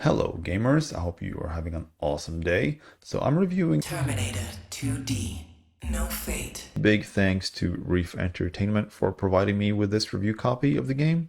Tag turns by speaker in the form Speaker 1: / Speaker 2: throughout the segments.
Speaker 1: Hello gamers, I hope you are having an awesome day. So I'm reviewing
Speaker 2: Terminator 2D, No Fate.
Speaker 1: Big thanks to Reef Entertainment for providing me with this review copy of the game.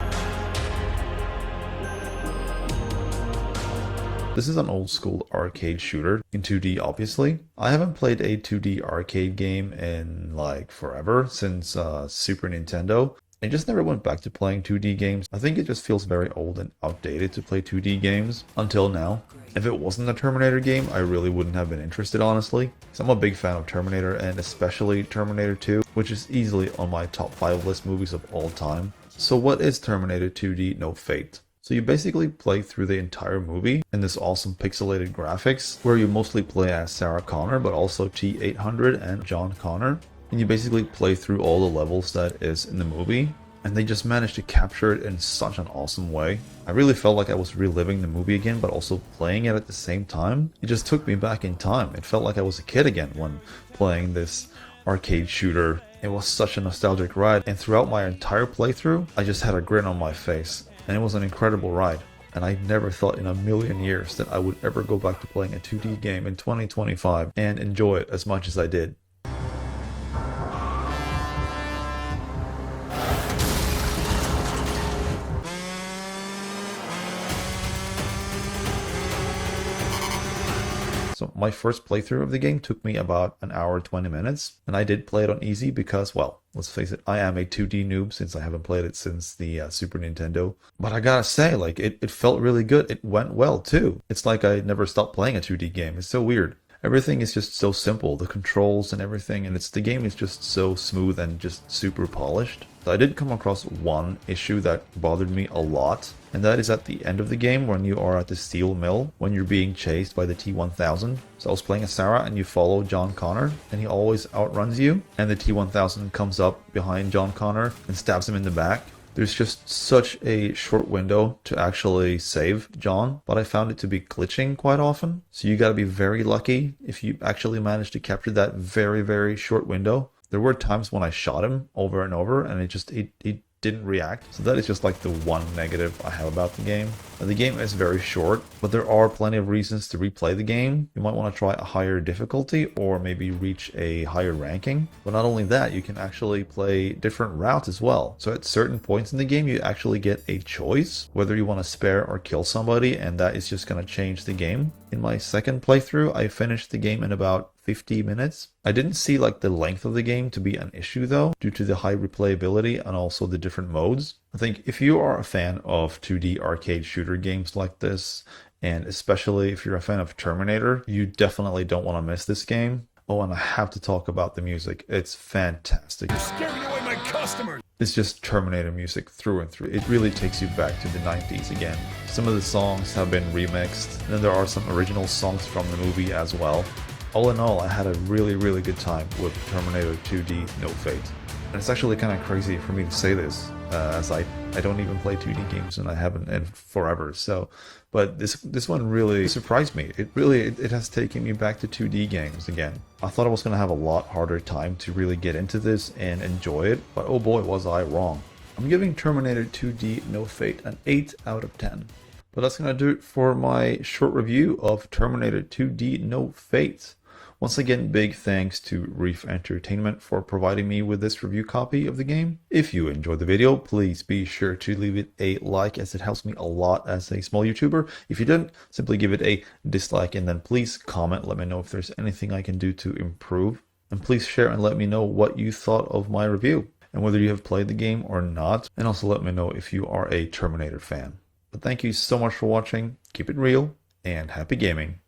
Speaker 1: This is an old school arcade shooter in 2D obviously. I haven't played a 2D arcade game in like forever, since Super Nintendo. I just never went back to playing 2D games. I think it just feels very old and outdated to play 2D games until now. If it wasn't a Terminator game, I really wouldn't have been interested, honestly. So I'm a big fan of Terminator, and especially Terminator 2, which is easily on my top 5 list movies of all time. So what is Terminator 2D No Fate? So you basically play through the entire movie in this awesome pixelated graphics, where you mostly play as Sarah Connor, but also T-800 and John Connor. And you basically play through all the levels that is in the movie, and they just managed to capture it in such an awesome way. I really felt like I was reliving the movie again, but also playing it at the same time. It just took me back in time. It felt like I was a kid again when playing this arcade shooter. It was such a nostalgic ride, and throughout my entire playthrough, I just had a grin on my face, and it was an incredible ride. And I never thought in a million years that I would ever go back to playing a 2D game in 2025 and enjoy it as much as I did. So my first playthrough of the game took me about an hour 20 minutes, and I did play it on easy because, well, let's face it, I am a 2D noob since I haven't played it since the Super Nintendo. But I gotta say, like, it felt really good. It went well too. It's like I never stopped playing a 2D game. It's so weird. Everything is just so simple, the controls and everything, and the game is just so smooth and just super polished. So I did come across one issue that bothered me a lot, and that is at the end of the game when you are at the steel mill, when you're being chased by the T-1000. So I was playing as Sarah, and you follow John Connor, and he always outruns you, and the T-1000 comes up behind John Connor and stabs him in the back. There's just such a short window to actually save John, but I found it to be glitching quite often. So you gotta be very lucky if you actually manage to capture that very, very short window. There were times when I shot him over and over, and it didn't react. So that is just like the one negative I have about the game. The game is very short, but there are plenty of reasons to replay the game. You might want to try a higher difficulty or maybe reach a higher ranking. But not only that, you can actually play different routes as well. So at certain points in the game, you actually get a choice whether you want to spare or kill somebody, and that is just going to change the game. In my second playthrough, I finished the game in about 50 minutes. I didn't see like the length of the game to be an issue though, due to the high replayability and also the different modes. I think if you are a fan of 2D arcade shooter games like this, and especially if you're a fan of Terminator, you definitely don't want to miss this game. Oh, and I have to talk about the music. It's fantastic.
Speaker 3: You're scaring away my customers!
Speaker 1: It's just Terminator music through and through. It really takes you back to the 90s again. Some of the songs have been remixed, and then there are some original songs from the movie as well. All in all, I had a really, really good time with Terminator 2D No Fate. And it's actually kind of crazy for me to say this, as I don't even play 2D games, and I haven't in forever. So, but this one really surprised me. It has taken me back to 2D games again. I thought I was going to have a lot harder time to really get into this and enjoy it, but oh boy was I wrong. I'm giving Terminator 2D No Fate an 8 out of 10. But that's going to do it for my short review of Terminator 2D No Fate. Once again, big thanks to Reef Entertainment for providing me with this review copy of the game. If you enjoyed the video, please be sure to leave it a like, as it helps me a lot as a small YouTuber. If you didn't, simply give it a dislike, and then please comment. Let me know if there's anything I can do to improve. And please share and let me know what you thought of my review, and whether you have played the game or not. And also let me know if you are a Terminator fan. But thank you so much for watching. Keep it real, and happy gaming.